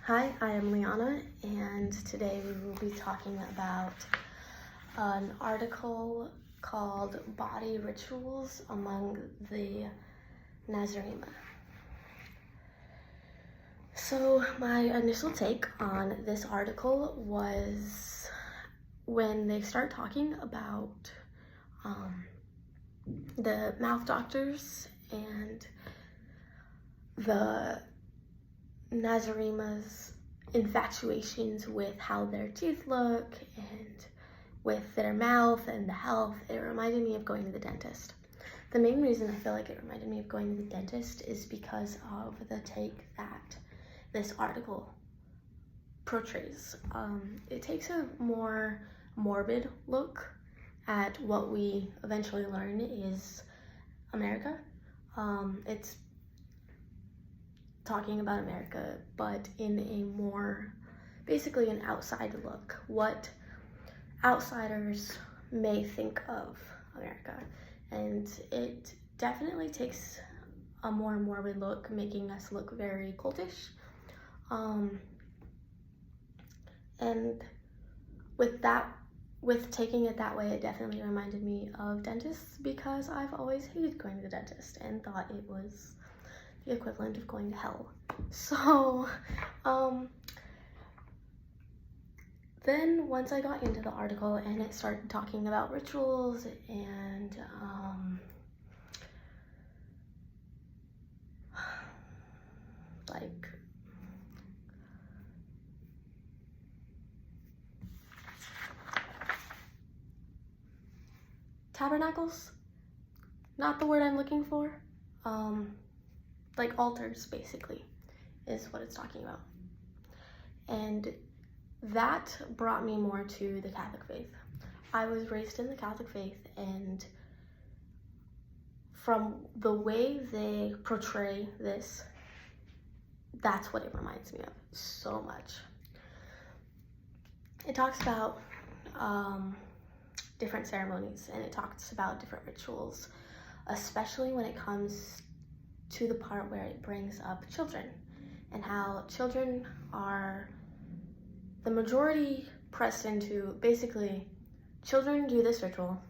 Hi, I am Liana, and today we will be talking about an article called Body Rituals Among the Nazarene. So my initial take on this article was when they start talking about the mouth doctors and the Nazarene's infatuations with how their teeth look and with their mouth and the health. It reminded me of going to the dentist. The main reason I feel like it reminded me of going to the dentist is because of the take that this article portrays. It takes a more morbid look at what we eventually learn is America. It's talking about America, but in a more, basically an outside look, what outsiders may think of America. And it definitely takes a more morbid look, making us look very cultish. And with taking it that way, it definitely reminded me of dentists because I've always hated going to the dentist and thought it was the equivalent of going to hell. So, then once I got into the article and it started talking about rituals and like tabernacles, not the word I'm looking for, like altars basically is what it's talking about. And that brought me more to the Catholic faith. I was raised in the Catholic faith, and from the way they portray this, that's what it reminds me of so much. It talks about different ceremonies, and it talks about different rituals, especially when it comes to the part where it brings up children and how children are the majority pressed into. Basically, children do this ritual,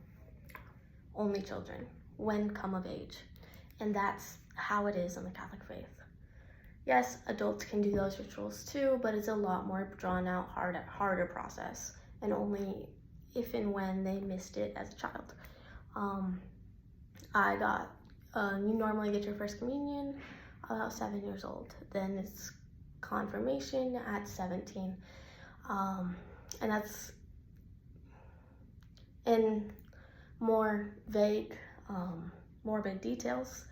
only children, when come of age. And that's how it is in the Catholic faith. Yes, adults can do those rituals too, but it's a lot more drawn out, harder process, and only if and when they missed it as a child. You normally get your first communion about 7 years old. Then it's confirmation at 17. And that's in more vague, morbid details.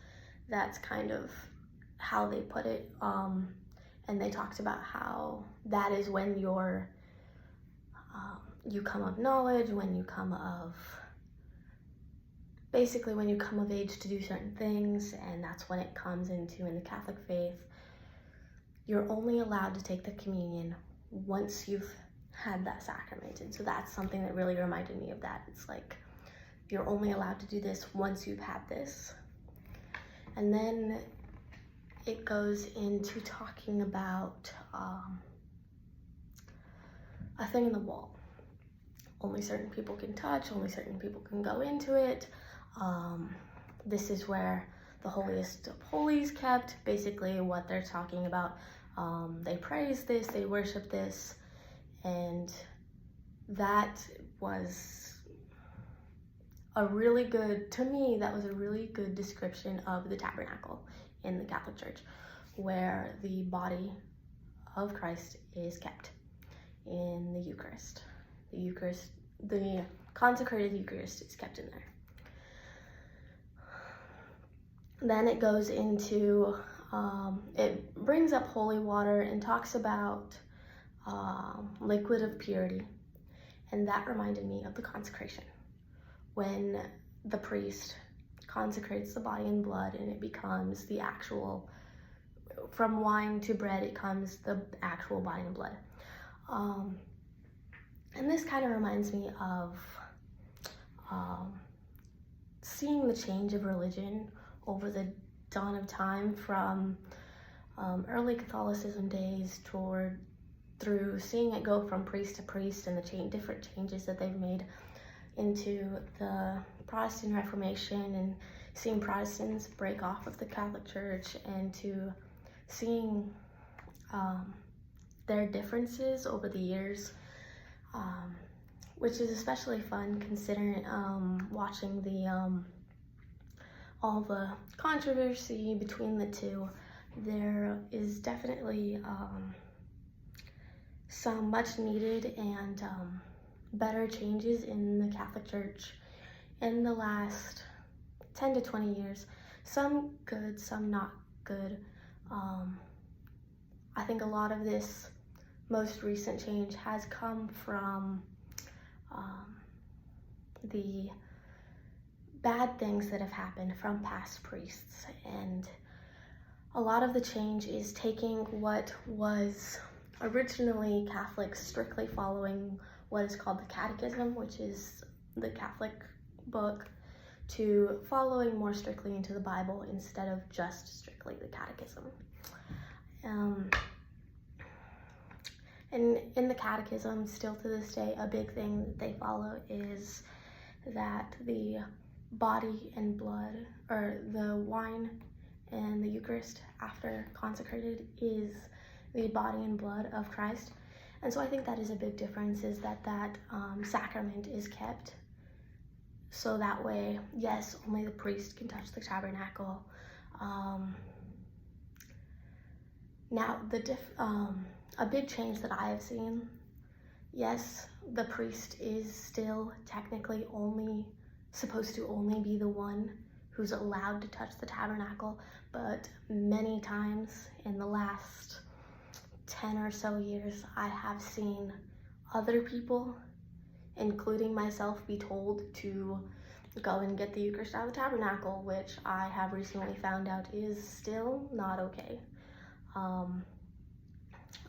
That's kind of how they put it. And they talked about how that is when you come of knowledge, when you come of age to do certain things, and that's when it comes into, in the Catholic faith, you're only allowed to take the communion once you've had that sacrament. And so that's something that really reminded me of that. It's like, you're only allowed to do this once you've had this. And then it goes into talking about a thing in the wall. Only certain people can touch, only certain people can go into it. This is where the holiest of holies kept. Basically what they're talking about, they praise this, they worship this, and that was a really good, to me, that was a really good description of the tabernacle in the Catholic Church, where the body of Christ is kept in the Eucharist. The consecrated Eucharist is kept in there. Then it goes into, it brings up holy water and talks about liquid of purity. And that reminded me of the consecration, when the priest consecrates the body and blood and it becomes the actual, from wine to bread, it comes the actual body and blood. And this kind of reminds me of seeing the change of religion over the dawn of time, from early Catholicism days through seeing it go from priest to priest and the different changes that they've made into the Protestant Reformation, and seeing Protestants break off of the Catholic Church, and to seeing their differences over the years, which is especially fun considering watching all the controversy between the two. There is definitely some much needed and better changes in the Catholic Church in the last 10 to 20 years. Some good, some not good. I think a lot of this most recent change has come from the bad things that have happened from past priests, and a lot of the change is taking what was originally Catholics strictly following what is called the Catechism, which is the Catholic book, to following more strictly into the Bible instead of just strictly the Catechism. And in the Catechism, still to this day, a big thing that they follow is that the body and blood, or the wine and the Eucharist after consecrated, is the body and blood of Christ. And so I think that is a big difference, is that sacrament is kept. So that way, yes, only the priest can touch the tabernacle. Now, a big change that I have seen, yes, the priest is still technically supposed to only be the one who's allowed to touch the tabernacle, but many times in the last 10 or so years, I have seen other people, including myself, be told to go and get the Eucharist out of the tabernacle, which I have recently found out is still not okay.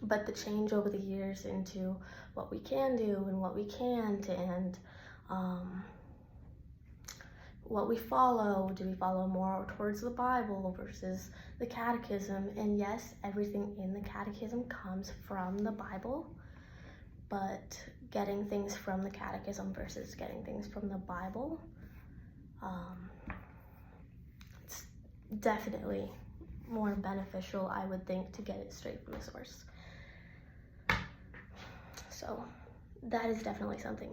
But the change over the years into what we can do and what we can't, and what we follow. Do we follow more towards the Bible versus the Catechism? And yes, everything in the Catechism comes from the Bible, but getting things from the Catechism versus getting things from the Bible, it's definitely more beneficial, I would think, to get it straight from the source. So that is definitely something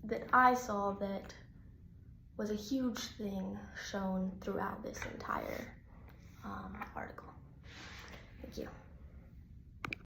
that I saw that was a huge thing shown throughout this entire article.